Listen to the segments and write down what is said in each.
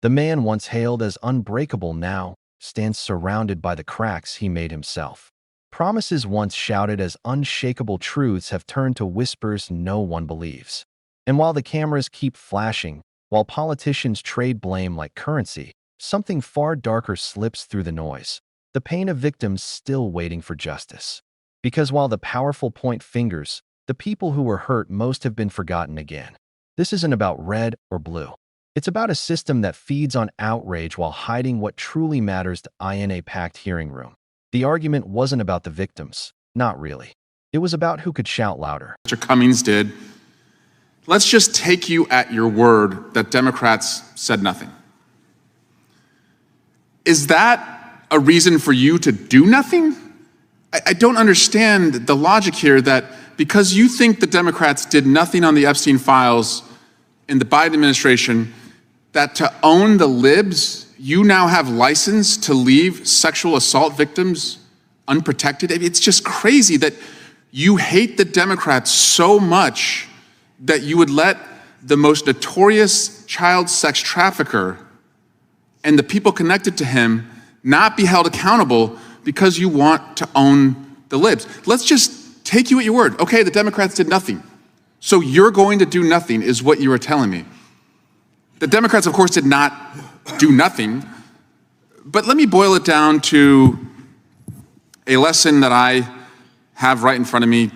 The man once hailed as unbreakable now stands surrounded by the cracks he made himself. Promises once shouted as unshakable truths have turned to whispers no one believes. And while the cameras keep flashing, while politicians trade blame like currency, something far darker slips through the noise. The pain of victims still waiting for justice. Because while the powerful point fingers, the people who were hurt most have been forgotten again. This isn't about red or blue. It's about a system that feeds on outrage while hiding what truly matters in a packed hearing room. The argument wasn't about the victims. Not really. It was about who could shout louder. Mr. Cummings did. Let's just take you at your word that Democrats said nothing. Is that a reason for you to do nothing? I don't understand the logic here that because you think the Democrats did nothing on the Epstein files in the Biden administration, that to own the libs, you now have license to leave sexual assault victims unprotected. It's just crazy that you hate the Democrats so much that you would let the most notorious child sex trafficker and the people connected to him not be held accountable because you want to own the libs. Let's just take you at your word. Okay, the Democrats did nothing. So you're going to do nothing is what you are telling me. The Democrats, of course, did not do nothing. But let me boil it down to a lesson that I have right in front of me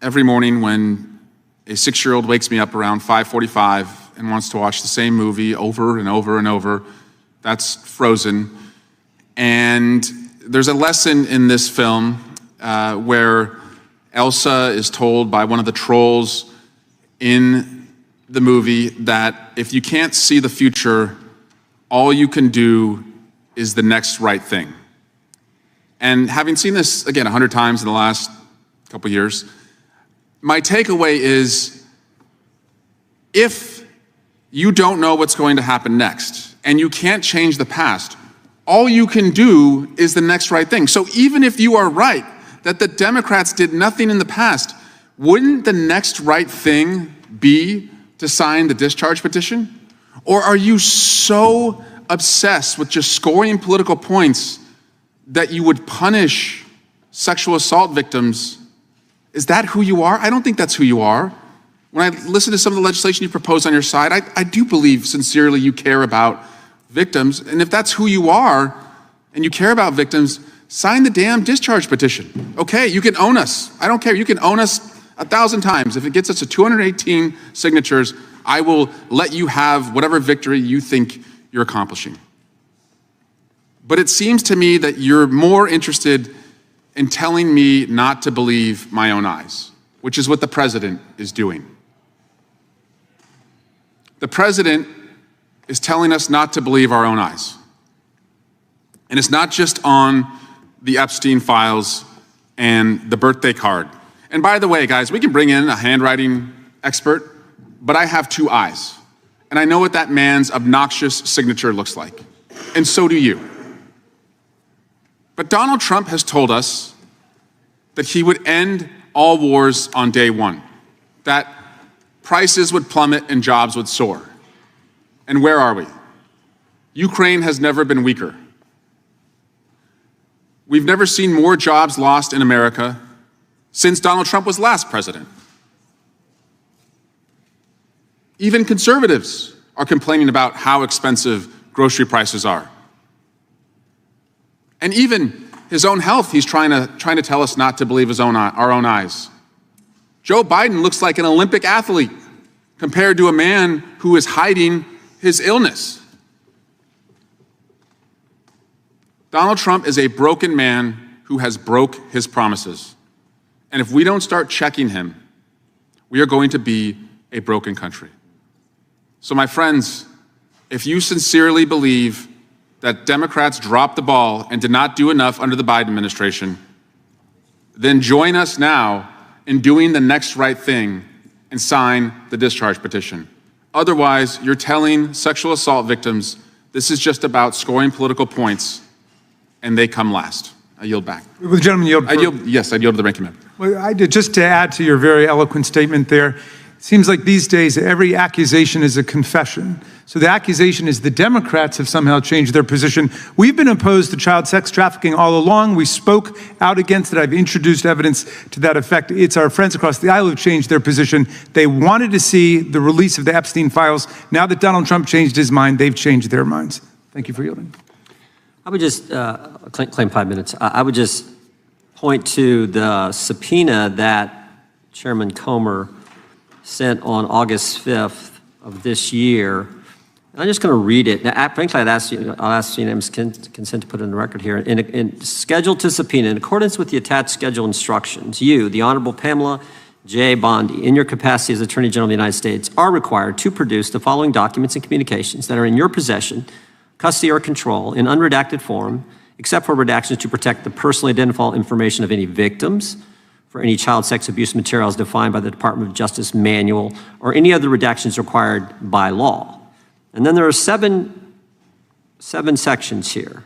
every morning when a 6-year-old wakes me up around 5:45 and wants to watch the same movie over and over and over. That's Frozen. And there's a lesson in this film where Elsa is told by one of the trolls in the movie that if you can't see the future, all you can do is the next right thing. And having seen this, again, 100 times in the last couple years, my takeaway is if you don't know what's going to happen next and you can't change the past, all you can do is the next right thing. So even if you are right that the Democrats did nothing in the past, wouldn't the next right thing be to sign the discharge petition? Or are you so obsessed with just scoring political points that you would punish sexual assault victims? Is that who you are? I don't think that's who you are. When I listen to some of the legislation you propose on your side, I do believe sincerely you care about victims. And if that's who you are and you care about victims, sign the damn discharge petition. Okay, you can own us. I don't care. You can own us 1,000 times. If it gets us to 218 signatures, I will let you have whatever victory you think you're accomplishing. But it seems to me that you're more interested in telling me not to believe my own eyes, which is what the president is doing. The president is telling us not to believe our own eyes. And it's not just on the Epstein files and the birthday card. And by the way, guys, we can bring in a handwriting expert, but I have 2 eyes. And I know what that man's obnoxious signature looks like. And so do you. But Donald Trump has told us that he would end all wars on day one, that prices would plummet and jobs would soar. And where are we? Ukraine has never been weaker. We've never seen more jobs lost in America since Donald Trump was last president. Even conservatives are complaining about how expensive grocery prices are. And even his own health, he's trying to tell us not to believe our own eyes. Joe Biden looks like an Olympic athlete compared to a man who is hiding his illness. Donald Trump is a broken man who has broke his promises. And if we don't start checking him, we are going to be a broken country. So my friends, if you sincerely believe that Democrats dropped the ball and did not do enough under the Biden administration, then join us now in doing the next right thing and sign the discharge petition. Otherwise, you're telling sexual assault victims this is just about scoring political points, and they come last. I yield back. Will the gentleman yield? Yes, I yield to the ranking member. Well, just to add to your very eloquent statement there, Seems like these days every accusation is a confession. So the accusation is the Democrats have somehow changed their position. We've been opposed to child sex trafficking all along. We spoke out against it. I've introduced evidence to that effect. It's our friends across the aisle who've changed their position. They wanted to see the release of the Epstein files. Now that Donald Trump changed his mind, they've changed their minds. Thank you for yielding. I would just claim 5 minutes. I would just point to the subpoena that Chairman Comer sent on August 5th of this year. I'm just going to read it. Now, frankly, I'll ask unanimous consent to put it in the record here. Scheduled to subpoena, in accordance with the attached schedule instructions, you, the Honorable Pamela J. Bondi, in your capacity as Attorney General of the United States, are required to produce the following documents and communications that are in your possession, custody, or control in unredacted form, except for redactions to protect the personally identifiable information of any victims, for any child sex abuse materials defined by the Department of Justice manual, or any other redactions required by law. And then there are seven sections here.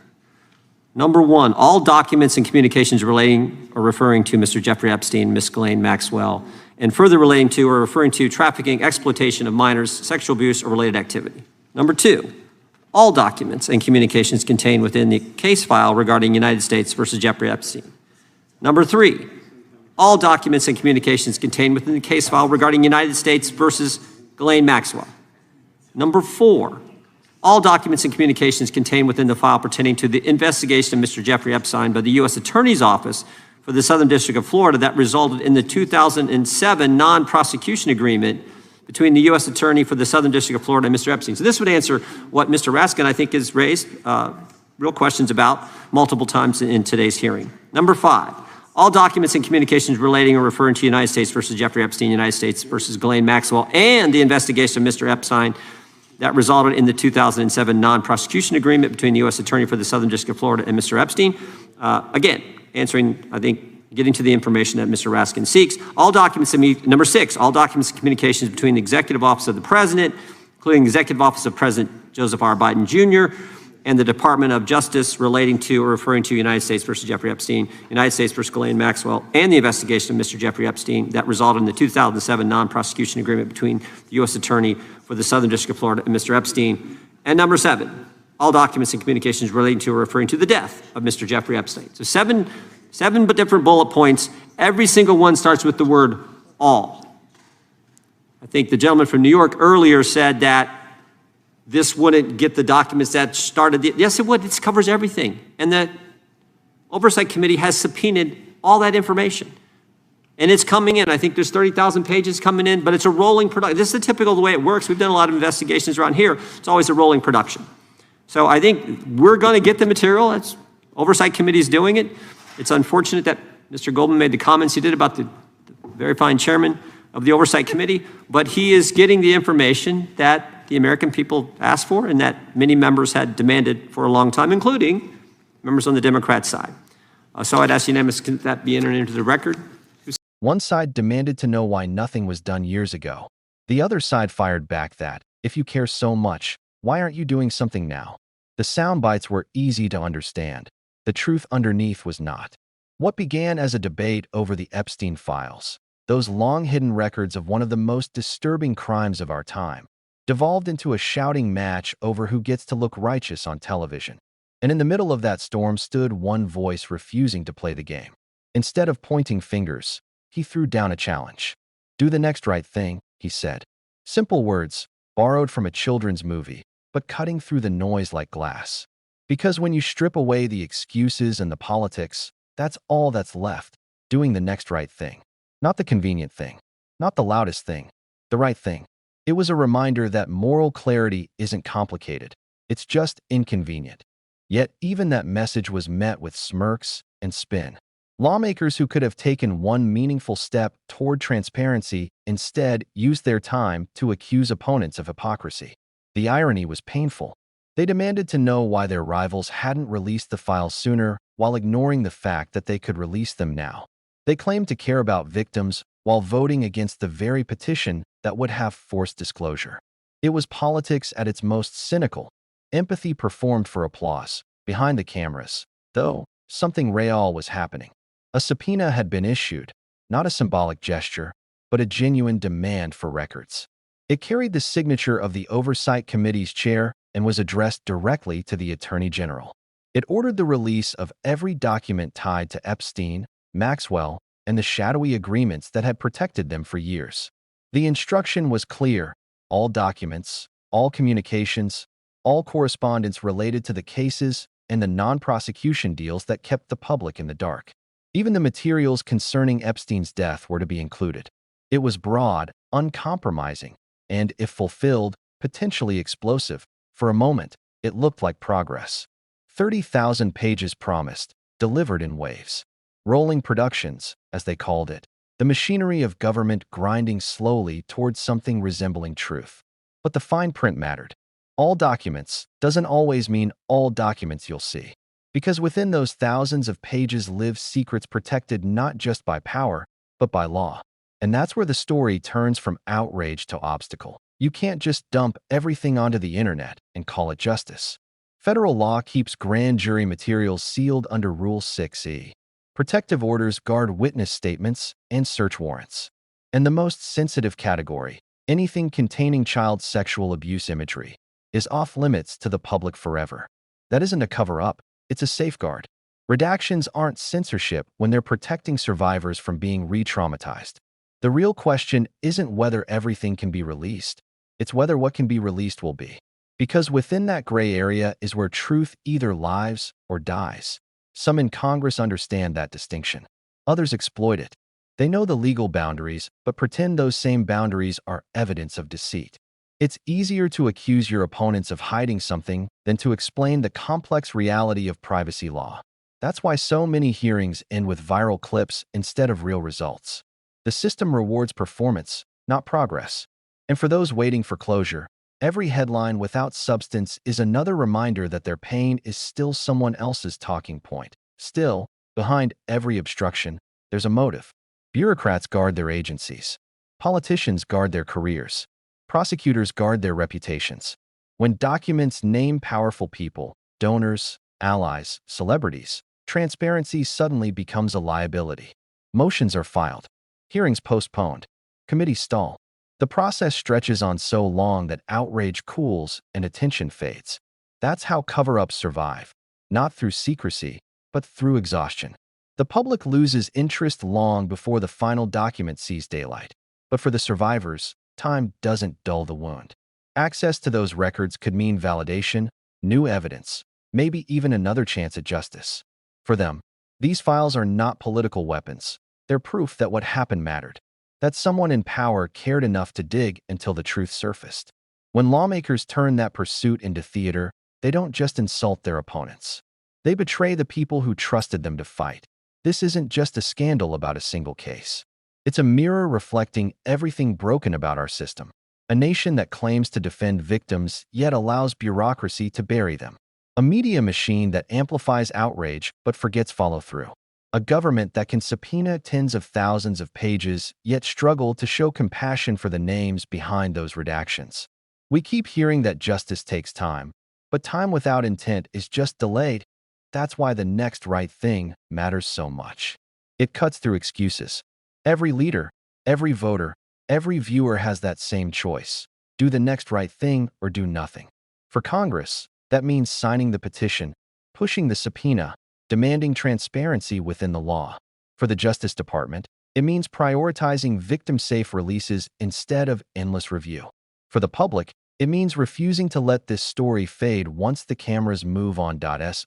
Number 1, all documents and communications relating or referring to Mr. Jeffrey Epstein, Ms. Ghislaine Maxwell, and further relating to or referring to trafficking, exploitation of minors, sexual abuse, or related activity. Number 2, all documents and communications contained within the case file regarding United States versus Jeffrey Epstein. Number 3, all documents and communications contained within the case file regarding United States versus Ghislaine Maxwell. Number 4, all documents and communications contained within the file pertaining to the investigation of Mr. Jeffrey Epstein by the U.S. Attorney's Office for the Southern District of Florida that resulted in the 2007 non-prosecution agreement between the U.S. Attorney for the Southern District of Florida and Mr. Epstein. So this would answer what Mr. Raskin, I think, has raised real questions about multiple times in today's hearing. Number 5, all documents and communications relating or referring to United States versus Jeffrey Epstein, United States versus Ghislaine Maxwell, and the investigation of Mr. Epstein that resulted in the 2007 non-prosecution agreement between the U.S. Attorney for the Southern District of Florida and Mr. Epstein. Again, answering, I think, getting to the information that Mr. Raskin seeks. All documents, number 6, all documents and communications between the Executive Office of the President, including the Executive Office of President Joseph R. Biden Jr., and the Department of Justice relating to or referring to United States versus Jeffrey Epstein, United States versus Ghislaine Maxwell, and the investigation of Mr. Jeffrey Epstein that resulted in the 2007 non-prosecution agreement between the U.S. Attorney for the Southern District of Florida and Mr. Epstein. And number 7, all documents and communications relating to or referring to the death of Mr. Jeffrey Epstein. So seven but different bullet points. Every single one starts with the word all. I think the gentleman from New York earlier said that this wouldn't get the documents that started the, yes, it would. This covers everything. And the Oversight Committee has subpoenaed all that information. And it's coming in. I think there's 30,000 pages coming in, but it's a rolling production. This is the typical way it works. We've done a lot of investigations around here. It's always a rolling production. So I think we're going to get the material. That's Oversight Committee is doing it. It's unfortunate that Mr. Goldman made the comments he did about the very fine chairman of the Oversight Committee, but he is getting the information that the American people asked for and that many members had demanded for a long time, including members on the Democrat side. So I'd ask unanimous consent that be entered into the record. One side demanded to know why nothing was done years ago. The other side fired back that, if you care so much, why aren't you doing something now? The sound bites were easy to understand. The truth underneath was not. What began as a debate over the Epstein files, those long-hidden records of one of the most disturbing crimes of our time, devolved into a shouting match over who gets to look righteous on television. And in the middle of that storm stood one voice refusing to play the game. Instead of pointing fingers, he threw down a challenge. Do the next right thing, he said. Simple words, borrowed from a children's movie, but cutting through the noise like glass. Because when you strip away the excuses and the politics, that's all that's left, doing the next right thing. Not the convenient thing, not the loudest thing, the right thing. It was a reminder that moral clarity isn't complicated, it's just inconvenient. Yet even that message was met with smirks and spin. Lawmakers who could have taken one meaningful step toward transparency instead used their time to accuse opponents of hypocrisy. The irony was painful. They demanded to know why their rivals hadn't released the files sooner while ignoring the fact that they could release them now. They claimed to care about victims while voting against the very petition that would have forced disclosure. It was politics at its most cynical. Empathy performed for applause. Behind the cameras, though, something real was happening. A subpoena had been issued, not a symbolic gesture, but a genuine demand for records. It carried the signature of the Oversight Committee's chair and was addressed directly to the Attorney General. It ordered the release of every document tied to Epstein, Maxwell, and the shadowy agreements that had protected them for years. The instruction was clear: all documents, all communications, all correspondence related to the cases and the non-prosecution deals that kept the public in the dark. Even the materials concerning Epstein's death were to be included. It was broad, uncompromising, and, if fulfilled, potentially explosive. For a moment, it looked like progress. 30,000 pages promised, delivered in waves. Rolling productions, as they called it, the machinery of government grinding slowly towards something resembling truth. But the fine print mattered. All documents doesn't always mean all documents you'll see, because within those thousands of pages live secrets protected not just by power, but by law. And that's where the story turns from outrage to obstacle. You can't just dump everything onto the internet and call it justice. Federal law keeps grand jury materials sealed under Rule 6E. Protective orders guard witness statements and search warrants. And the most sensitive category, anything containing child sexual abuse imagery, is off-limits to the public forever. That isn't a cover-up, it's a safeguard. Redactions aren't censorship when they're protecting survivors from being re-traumatized. The real question isn't whether everything can be released, it's whether what can be released will be. Because within that gray area is where truth either lives or dies. Some in Congress understand that distinction. Others exploit it. They know the legal boundaries, but pretend those same boundaries are evidence of deceit. It's easier to accuse your opponents of hiding something than to explain the complex reality of privacy law. That's why so many hearings end with viral clips instead of real results. The system rewards performance, not progress. And for those waiting for closure, every headline without substance is another reminder that their pain is still someone else's talking point. Still, behind every obstruction, there's a motive. Bureaucrats guard their agencies. Politicians guard their careers. Prosecutors guard their reputations. When documents name powerful people, donors, allies, celebrities, transparency suddenly becomes a liability. Motions are filed. Hearings postponed. Committees stall. The process stretches on so long that outrage cools and attention fades. That's how cover-ups survive. Not through secrecy, but through exhaustion. The public loses interest long before the final document sees daylight. But for the survivors, time doesn't dull the wound. Access to those records could mean validation, new evidence, maybe even another chance at justice. For them, these files are not political weapons. They're proof that what happened mattered, that someone in power cared enough to dig until the truth surfaced. When lawmakers turn that pursuit into theater, they don't just insult their opponents. They betray the people who trusted them to fight. This isn't just a scandal about a single case. It's a mirror reflecting everything broken about our system. A nation that claims to defend victims yet allows bureaucracy to bury them. A media machine that amplifies outrage but forgets follow-through. A government that can subpoena tens of thousands of pages yet struggle to show compassion for the names behind those redactions. We keep hearing that justice takes time, but time without intent is just delayed. That's why the next right thing matters so much. It cuts through excuses. Every leader, every voter, every viewer has that same choice: do the next right thing or do nothing. For Congress, that means signing the petition, pushing the subpoena, demanding transparency within the law. For the Justice Department, it means prioritizing victim-safe releases instead of endless review. For the public, it means refusing to let this story fade once the cameras move on.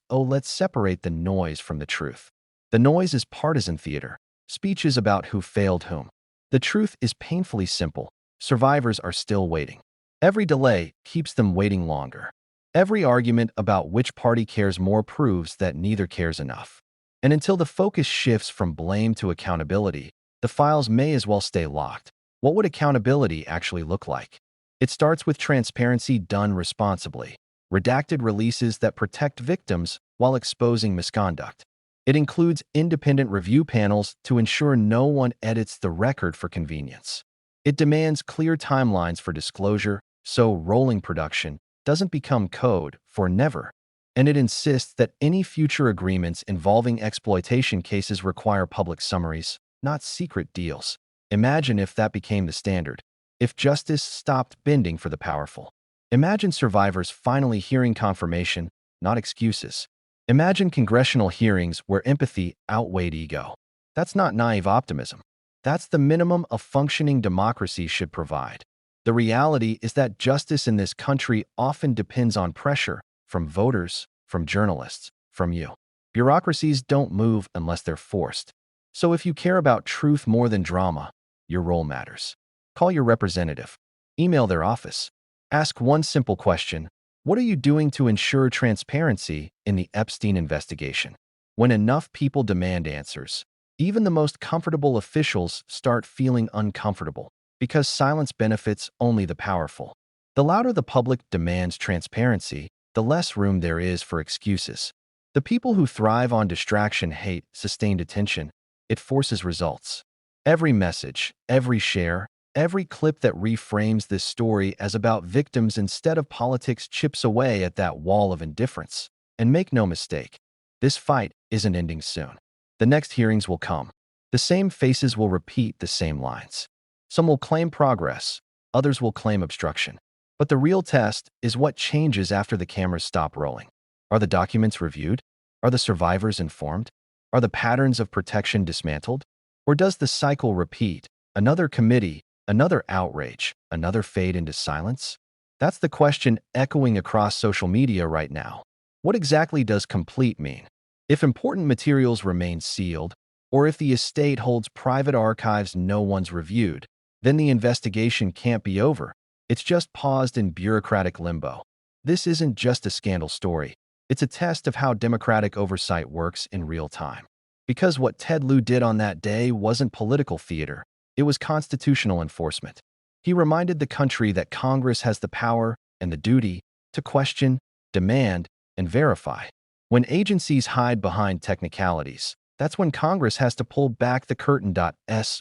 Let's separate the noise from the truth. The noise is partisan theater, speeches about who failed whom. The truth is painfully simple. Survivors are still waiting. Every delay keeps them waiting longer. Every argument about which party cares more proves that neither cares enough. And until the focus shifts from blame to accountability, the files may as well stay locked. What would accountability actually look like? It starts with transparency done responsibly, redacted releases that protect victims while exposing misconduct. It includes independent review panels to ensure no one edits the record for convenience. It demands clear timelines for disclosure, so rolling production doesn't become code for never. And it insists that any future agreements involving exploitation cases require public summaries, not secret deals. Imagine if that became the standard. If justice stopped bending for the powerful. Imagine survivors finally hearing confirmation, not excuses. Imagine congressional hearings where empathy outweighed ego. That's not naive optimism. That's the minimum a functioning democracy should provide. The reality is that justice in this country often depends on pressure from voters, from journalists, from you. Bureaucracies don't move unless they're forced. So if you care about truth more than drama, your role matters. Call your representative. Email their office. Ask one simple question: what are you doing to ensure transparency in the Epstein investigation? When enough people demand answers, even the most comfortable officials start feeling uncomfortable, because silence benefits only the powerful. The louder the public demands transparency, the less room there is for excuses. The people who thrive on distraction hate sustained attention. It forces results. Every message, every share, every clip that reframes this story as about victims instead of politics chips away at that wall of indifference. And make no mistake, this fight isn't ending soon. The next hearings will come. The same faces will repeat the same lines. Some will claim progress, others will claim obstruction. But the real test is what changes after the cameras stop rolling. Are the documents reviewed? Are the survivors informed? Are the patterns of protection dismantled? Or does the cycle repeat? Another committee, another outrage, another fade into silence? That's the question echoing across social media right now. What exactly does complete mean? If important materials remain sealed, or if the estate holds private archives no one's reviewed, then the investigation can't be over. It's just paused in bureaucratic limbo. This isn't just a scandal story. It's a test of how democratic oversight works in real time. Because what Ted Lieu did on that day wasn't political theater, it was constitutional enforcement. He reminded the country that Congress has the power and the duty to question, demand, and verify. When agencies hide behind technicalities, that's when Congress has to pull back the curtain.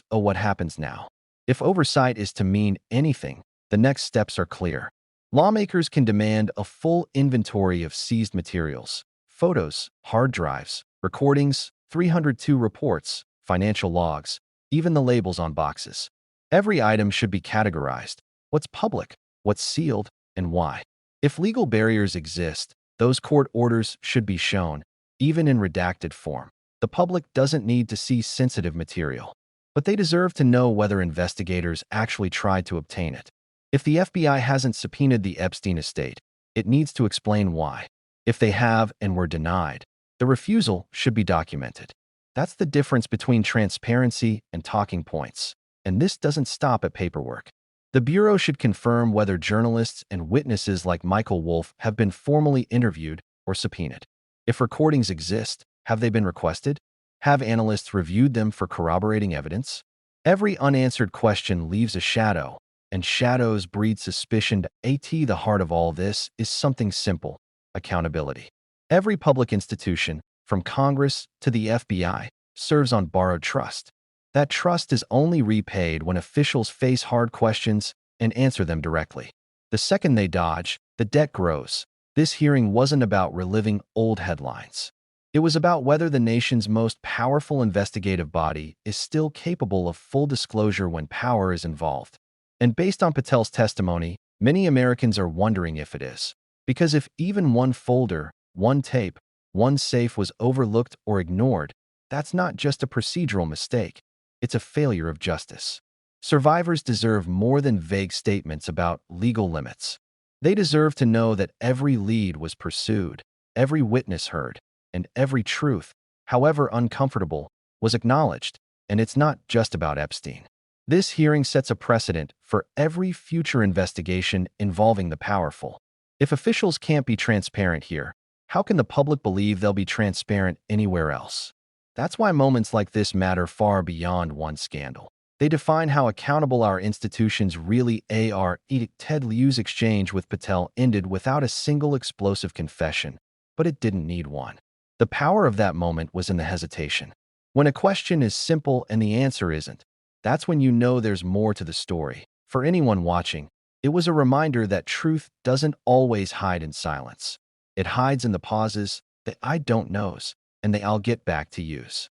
What happens now? If oversight is to mean anything, the next steps are clear. Lawmakers can demand a full inventory of seized materials, photos, hard drives, recordings, 302 reports, financial logs, even the labels on boxes. Every item should be categorized: what's public, what's sealed, and why. If legal barriers exist, those court orders should be shown, even in redacted form. The public doesn't need to see sensitive material, but they deserve to know whether investigators actually tried to obtain it. If the FBI hasn't subpoenaed the Epstein estate, it needs to explain why. If they have and were denied, the refusal should be documented. That's the difference between transparency and talking points. And this doesn't stop at paperwork. The Bureau should confirm whether journalists and witnesses like Michael Wolff have been formally interviewed or subpoenaed. If recordings exist, have they been requested? Have analysts reviewed them for corroborating evidence? Every unanswered question leaves a shadow, and shadows breed suspicion. The heart of all this is something simple: accountability. Every public institution, from Congress to the FBI, serves on borrowed trust. That trust is only repaid when officials face hard questions and answer them directly. The second they dodge, the debt grows. This hearing wasn't about reliving old headlines. It was about whether the nation's most powerful investigative body is still capable of full disclosure when power is involved. And based on Patel's testimony, many Americans are wondering if it is. Because if even one folder, one tape, one safe was overlooked or ignored, that's not just a procedural mistake. It's a failure of justice. Survivors deserve more than vague statements about legal limits. They deserve to know that every lead was pursued, every witness heard, and every truth, however uncomfortable, was acknowledged. And it's not just about Epstein. This hearing sets a precedent for every future investigation involving the powerful. If officials can't be transparent here, how can the public believe they'll be transparent anywhere else? That's why moments like this matter far beyond one scandal. They define how accountable our institutions really are. Ted Lieu's exchange with Patel ended without a single explosive confession, but it didn't need one. The power of that moment was in the hesitation. When a question is simple and the answer isn't, that's when you know there's more to the story. For anyone watching, it was a reminder that truth doesn't always hide in silence. It hides in the pauses, the "I don't knows," and the "I'll get back to yous."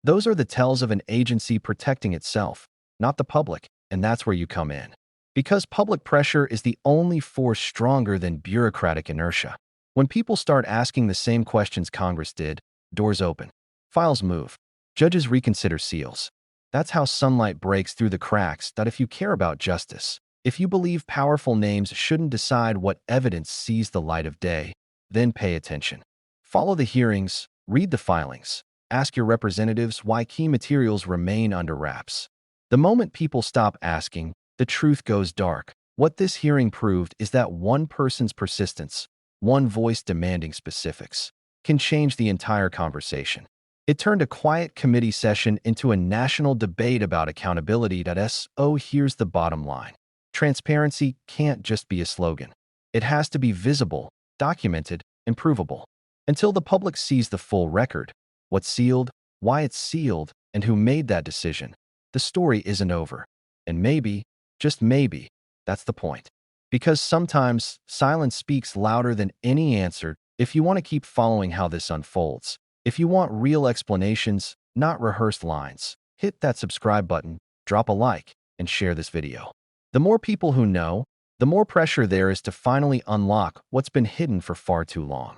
Those are the tells of an agency protecting itself, not the public, and that's where you come in. Because public pressure is the only force stronger than bureaucratic inertia. When people start asking the same questions Congress did, doors open, files move, judges reconsider seals. That's how sunlight breaks through the cracks. That if you care about justice, if you believe powerful names shouldn't decide what evidence sees the light of day, then pay attention. Follow the hearings, read the filings, ask your representatives why key materials remain under wraps. The moment people stop asking, the truth goes dark. What this hearing proved is that one person's persistence, one voice demanding specifics, can change the entire conversation. It turned a quiet committee session into a national debate about accountability. So here's the bottom line. Transparency can't just be a slogan. It has to be visible, documented, and provable. Until the public sees the full record, what's sealed, why it's sealed, and who made that decision, the story isn't over. And maybe, just maybe, that's the point. Because sometimes silence speaks louder than any answer. If you want to keep following how this unfolds, if you want real explanations, not rehearsed lines, hit that subscribe button, drop a like, and share this video. The more people who know, the more pressure there is to finally unlock what's been hidden for far too long.